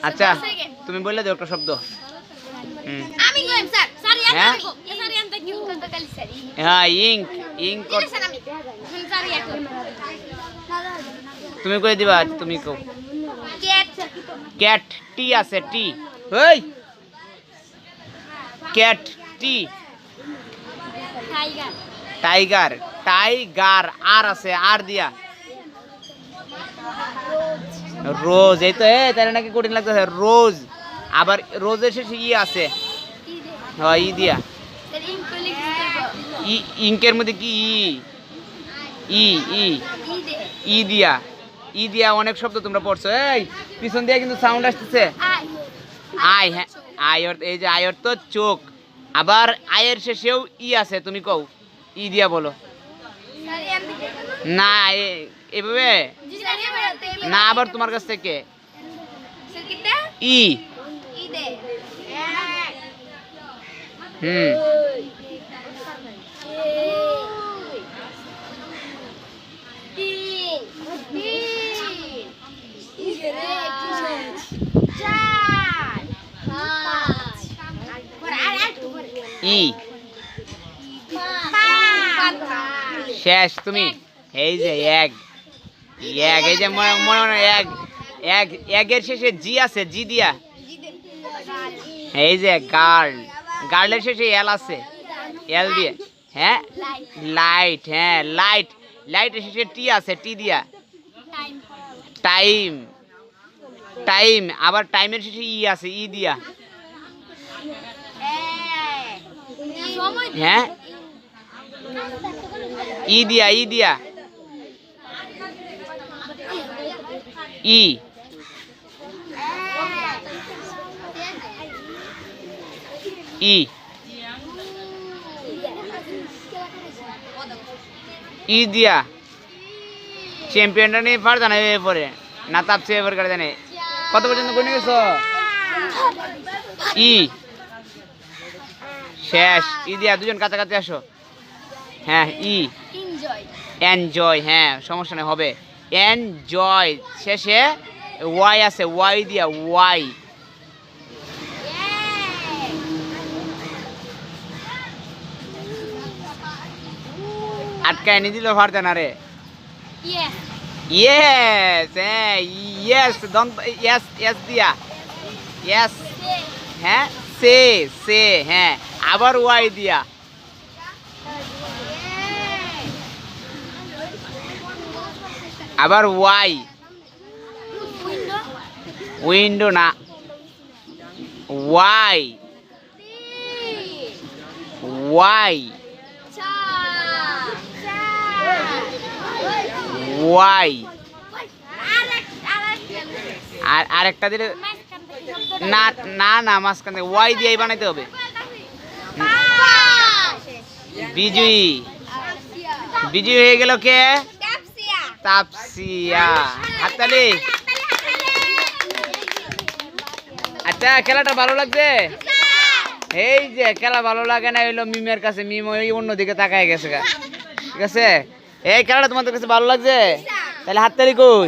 আচ্ছা তুমি বললে দাও একটা শব্দ। আমি কইম স্যার স্যার হ্যাঁ? স্যার এন্ড কিউ তো কালি স্যার হ্যাঁ ইঙ্ক ইঙ্ক স্যার আমি স্যার ইয়াকো তুমি কই দিবা তুমি কও। ক্যাট ক্যাট টি আছে টি ওই ক্যাট টি টাইগার টাইগার টাইগার আর আছে আর দিয়া রোজ এই তো তাহলে নাকি কঠিন লাগতেছে রোজ আবার রোজের শেষে ই আছে হ্যাঁ ই দিয়া স্যার ইনকলিক ই ইঙ্কের মধ্যে কি ই ই ই ইদে ই দিয়া ই দিয়া অনেক শব্দ তোমরা পড়ছো এই পিছন দিয়ে কিন্তু সাউন্ড আসতেছে আই আই হ্যাঁ আই অর্থ এই যে আই অর্থ চোখ আবার আয়ের শেষেও ই আছে তুমি কও ই দিয়া বলো স্যার এম দিকে না এভাবে জি স্যার এবারে না আবার তোমার কাছ থেকে স্যার কিটা ই ইদে হুম ই শেষ তুমি এই যে এক এক এই যে মনে মনে এক এক একের শেষে জি আছে জি দিয়া এই যে গার্ল গার্লের শেষে এল আছে এল দিয়ে হ্যাঁ লাইট হ্যাঁ লাইট লাইটের শেষে টি আছে টি দিয়া টাইম টাইম আবার টাইমের শেষে ই আছে ই দিয়া হ্যাঁ ই দিয়া ই দিয়া ই ই ই দিয়া চ্যাম্পিয়নটা নিয়ে পারতা না এরপরে না তাপছে এবার কাটে জানে কত পর্যন্ত গুনে গেছো ই শেষ ই দিয়া দুজন কাছাকাছি আসো হ্যাঁ ই এনজয় এনজয় হ্যাঁ সমস্যা নেই হবে এনজয় শেষে ওয়াই আছে ওয়াই দিয়া ওয়াই আটকায় নি দিল পারতে না রে ইয়েস ইয়েস হ্যাঁ ইয়েস দন্ত ইয়েস ইয়েস দিয়া ইয়েস হ্যাঁ সে সে হ্যাঁ আবার ওয়াই দিয়া আবার ওয়াই উইন্ডো না ওয়াই ওয়াই ওয়াই আর আরেকটা দিলে না না না মাঝখান থেকে ওয়াই দিয়েই বানাইতে হবে বিজয়ী বিজয়ী হয়ে গেল কে তাপসিয়া হাততালি আচ্ছা খেলাটা ভালো লাগছে এই যে খেলা ভালো লাগে না হইলো মিমের কাছে মিম ওই অন্যদিকে তাকায় গেছে ঠিক আছে এই খেলাটা তোমাদের কাছে ভালো লাগছে তাহলে হাততালি কই